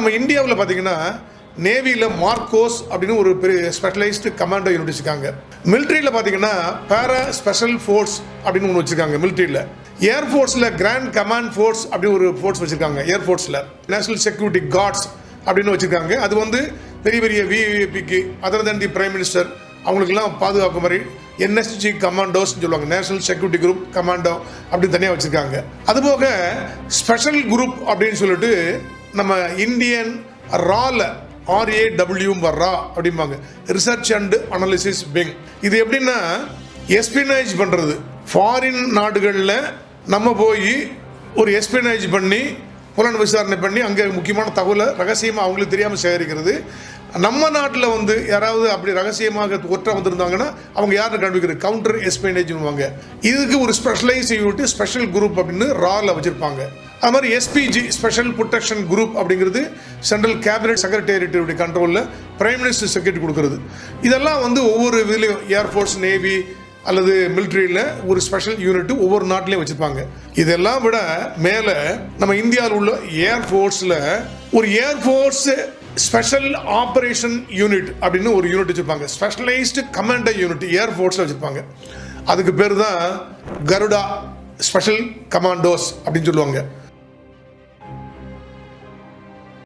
நம்ம இந்தியாவில் பார்த்தீங்கன்னா நேவியில் மார்க்கோஸ் அப்படின்னு ஒரு பெரிய ஸ்பெஷலைஸ்டு கமாண்டோ யூனிட் வச்சுருக்காங்க. மிலிட்ரியில் பார்த்தீங்கன்னா பேரா ஸ்பெஷல் ஃபோர்ஸ் அப்படின்னு ஒன்று வச்சுருக்காங்க. மிலிட்ரியில் ஏர்ஃபோர்ஸில் கிராண்ட் கமாண்ட் ஃபோர்ஸ் அப்படின்னு ஒரு ஃபோர்ஸ் வச்சுருக்காங்க. ஏர்ஃபோர்ஸில் நேஷனல் செக்யூரிட்டி கார்ட்ஸ் அப்படின்னு வச்சுருக்காங்க. அது வந்து பெரிய பெரிய விஐபிக்கு other then the prime minister அவங்களுக்கெல்லாம் பாதுகாக்கும் மாதிரி என்எஸ்ஜி கமாண்டோஸ்ன்னு சொல்லுவாங்க. நேஷனல் செக்யூரிட்டி குரூப் கமாண்டோ அப்படின்னு தனியாக வச்சுருக்காங்க. அதுபோக ஸ்பெஷல் குரூப் அப்படின்னு சொல்லிட்டு நம்ம இந்தியன் ரால RAW அப்படிம்பாங்க, ரிசர்ச் அண்ட் அனாலிசிஸ் விங். இது எப்படின்னா எஸ்பினேஜ் பண்ணுறது. ஃபாரின் நாடுகளில் நம்ம போய் ஒரு எஸ்பினேஜ் பண்ணி புலன் விசாரணை பண்ணி அங்கே முக்கியமான தகவலை ரகசியமாக அவங்களுக்கு தெரியாமல் சேகரிக்கிறது. நம்ம நாட்டில் வந்து யாராவது அப்படி ரகசியமாக ஒற்ற வந்திருந்தாங்கன்னா அவங்க யாருன்னு கண்டுபிடிக்கிறது கவுண்டர் எஸ்பினேஜ்னுவாங்க. இதுக்கு ஒரு ஸ்பெஷலைஸ் யூனிட் ஸ்பெஷல் குரூப் அப்படின்னு ரால வச்சுருப்பாங்க. அது மாதிரி SPG ஸ்பெஷல் ப்ரொடெக்ஷன் குரூப் அப்படிங்கிறது சென்ட்ரல் கேபினட் செக்ரட்டேரியட்டுடைய கண்ட்ரோலில் பிரைம் மினிஸ்டர் செக்ரட்டரி கொடுக்குறது. இதெல்லாம் வந்து ஒவ்வொரு இதுலேயும் ஏர்ஃபோர்ஸ், நேவி அல்லது மிலிட்ரியில் ஒரு ஸ்பெஷல் யூனிட் ஒவ்வொரு நாட்டிலையும் வச்சுருப்பாங்க. இதெல்லாம் விட மேலே நம்ம இந்தியாவில் உள்ள ஏர்ஃபோர்ஸில் ஒரு ஏர்ஃபோர்ஸ் ஸ்பெஷல் ஆப்ரேஷன் யூனிட் அப்படின்னு ஒரு யூனிட் வச்சுருப்பாங்க. ஸ்பெஷலைஸ்டு கமாண்டோ யூனிட் ஏர்ஃபோர்ஸில் வச்சுருப்பாங்க. அதுக்கு பேர் தான் கருடா ஸ்பெஷல் கமாண்டோஸ் அப்படின்னு சொல்லுவாங்க.